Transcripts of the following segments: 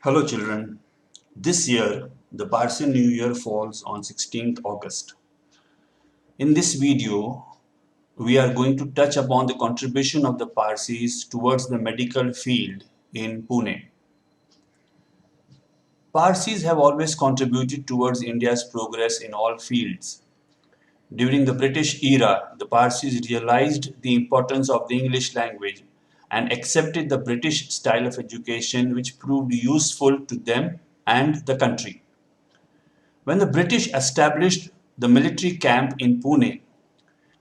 Hello children, this year the Parsi New Year falls on 16th August. In this video, we are going to touch upon the contribution of the Parsis towards the medical field in Pune. Parsis have always contributed towards India's progress in all fields. During the British era, the Parsis realized the importance of the English language and accepted the British style of education which proved useful to them and the country. When the British established the military camp in Pune,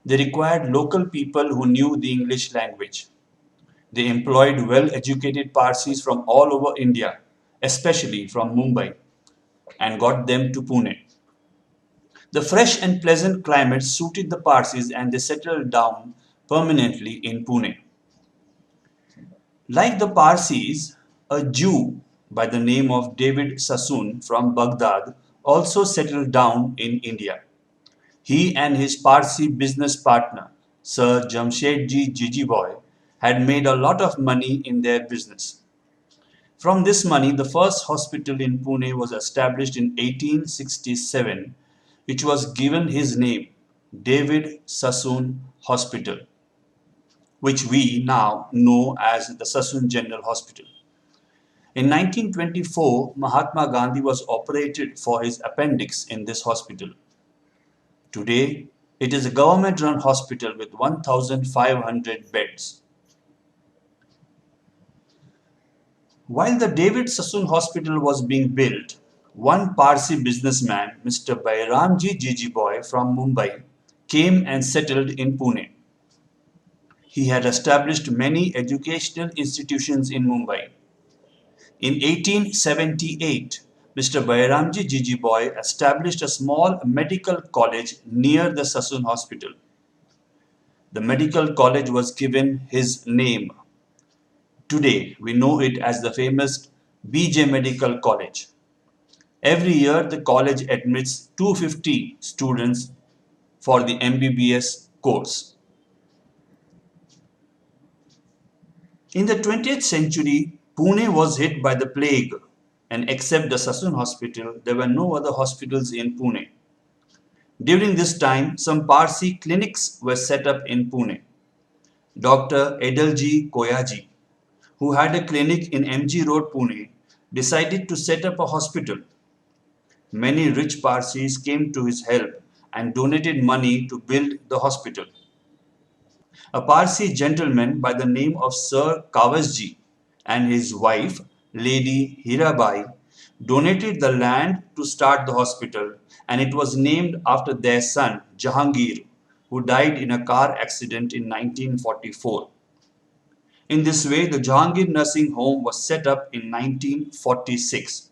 they required local people who knew the English language. They employed well-educated Parsis from all over India, especially from Mumbai, and got them to Pune. The fresh and pleasant climate suited the Parsis and they settled down permanently in Pune. Like the Parsis, a Jew by the name of David Sassoon from Baghdad also settled down in India. He and his Parsi business partner, Sir Jamshedji Jijiboy, had made a lot of money in their business. From this money, the first hospital in Pune was established in 1867, which was given his name, David Sassoon Hospital, which we now know as the Sassoon General Hospital. In 1924, Mahatma Gandhi was operated for his appendix in this hospital. Today, it is a government-run hospital with 1,500 beds. While the David Sassoon Hospital was being built, one Parsi businessman, Mr. Bairamji Jijiboy from Mumbai, came and settled in Pune. He had established many educational institutions in Mumbai. In 1878, Mr. Bairamji Jijiboy established a small medical college near the Sassoon Hospital. The medical college was given his name. Today, we know it as the famous BJ Medical College. Every year, the college admits 250 students for the MBBS course. In the 20th century, Pune was hit by the plague, and except the Sassoon Hospital, there were no other hospitals in Pune. During this time, some Parsi clinics were set up in Pune. Dr. Edalji Koyaji, who had a clinic in MG Road, Pune, decided to set up a hospital. Many rich Parsis came to his help and donated money to build the hospital. A Parsi gentleman by the name of Sir Kawasji and his wife, Lady Hirabai, donated the land to start the hospital, and it was named after their son, Jahangir, who died in a car accident in 1944. In this way, the Jahangir Nursing Home was set up in 1946.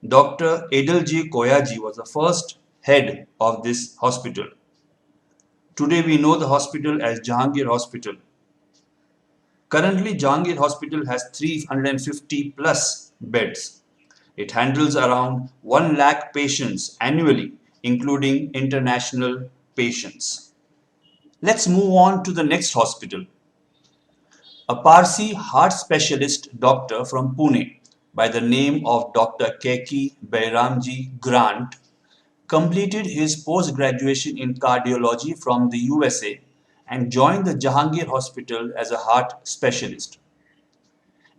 Dr. Edalji Koyaji was the first head of this hospital. Today we know the hospital as Jahangir Hospital. Currently, Jahangir Hospital has 350 plus beds. It handles around 1 lakh patients annually, including international patients. Let's move on to the next hospital. A Parsi heart specialist doctor from Pune by the name of Dr. Keki Bairamji Grant completed his post-graduation in cardiology from the USA and joined the Jahangir Hospital as a heart specialist.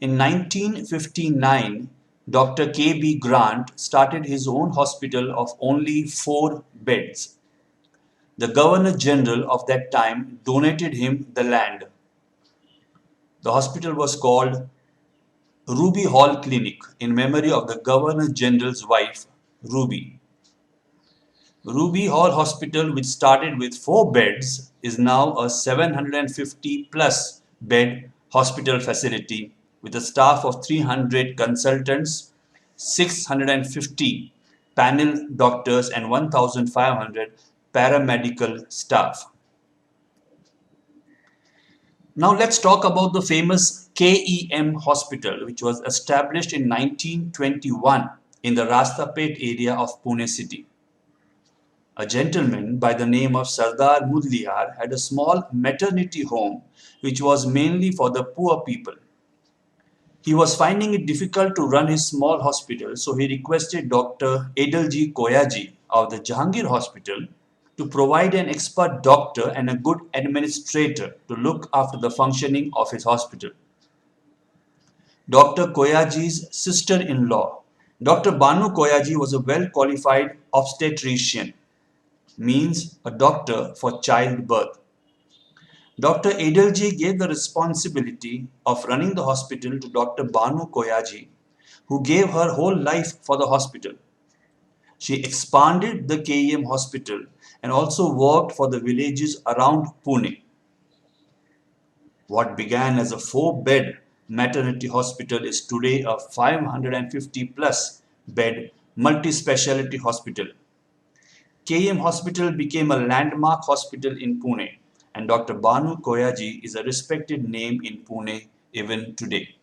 In 1959, Dr. K.B. Grant started his own hospital of only 4 beds. The Governor General of that time donated him the land. The hospital was called Ruby Hall Clinic in memory of the Governor General's wife, Ruby. Ruby Hall Hospital, which started with 4 beds, is now a 750 plus bed hospital facility with a staff of 300 consultants, 650 panel doctors and 1,500 paramedical staff. Now let's talk about the famous KEM Hospital, which was established in 1921 in the Rastapet area of Pune city. A gentleman by the name of Sardar Mudliar had a small maternity home which was mainly for the poor people. He was finding it difficult to run his small hospital, so he requested Dr. Adilji Koyaji of the Jahangir Hospital to provide an expert doctor and a good administrator to look after the functioning of his hospital. Dr. Koyaji's sister-in-law, Dr. Banu Koyaji, was a well-qualified obstetrician, means a doctor for childbirth. Dr. Adilji gave the responsibility of running the hospital to Dr. Banu Koyaji, who gave her whole life for the hospital. She expanded the KEM hospital and also worked for the villages around Pune. What began as a 4-bed maternity hospital is today a 550 plus bed multi-speciality hospital. KEM Hospital became a landmark hospital in Pune, and Dr. Banu Koyaji is a respected name in Pune even today.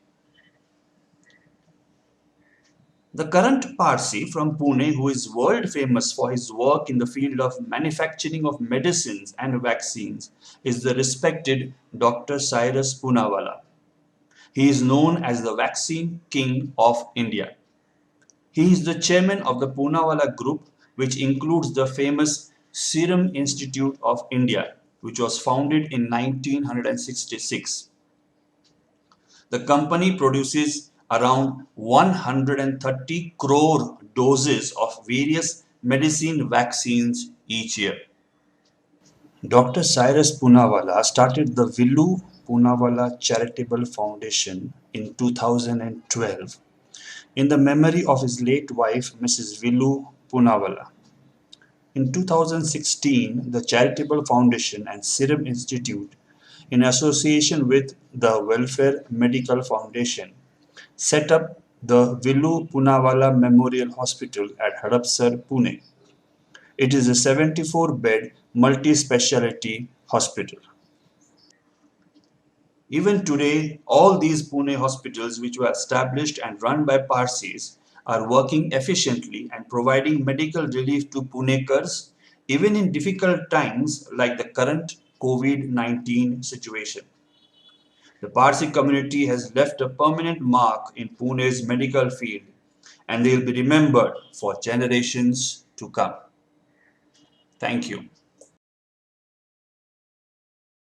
The current Parsi from Pune, who is world famous for his work in the field of manufacturing of medicines and vaccines, is the respected Dr. Cyrus Poonawalla. He is known as the Vaccine King of India. He is the chairman of the Poonawalla Group, which includes the famous Serum Institute of India, which was founded in 1966. The company produces around 130 crore doses of various medicine vaccines each year. Dr. Cyrus Poonawalla started the Villu Poonawalla Charitable Foundation in 2012 in the memory of his late wife, Mrs. Villu Poonawalla. In 2016, the Charitable Foundation and Serum Institute, in association with the Welfare Medical Foundation, set up the Villu Poonawalla Memorial Hospital at Hadapsar, Pune. It is a 74-bed multi-speciality hospital. Even today, all these Pune hospitals, which were established and run by Parsis, are working efficiently and providing medical relief to Punekars, even in difficult times like the current COVID-19 situation. The Parsi community has left a permanent mark in Pune's medical field, and they will be remembered for generations to come. Thank you.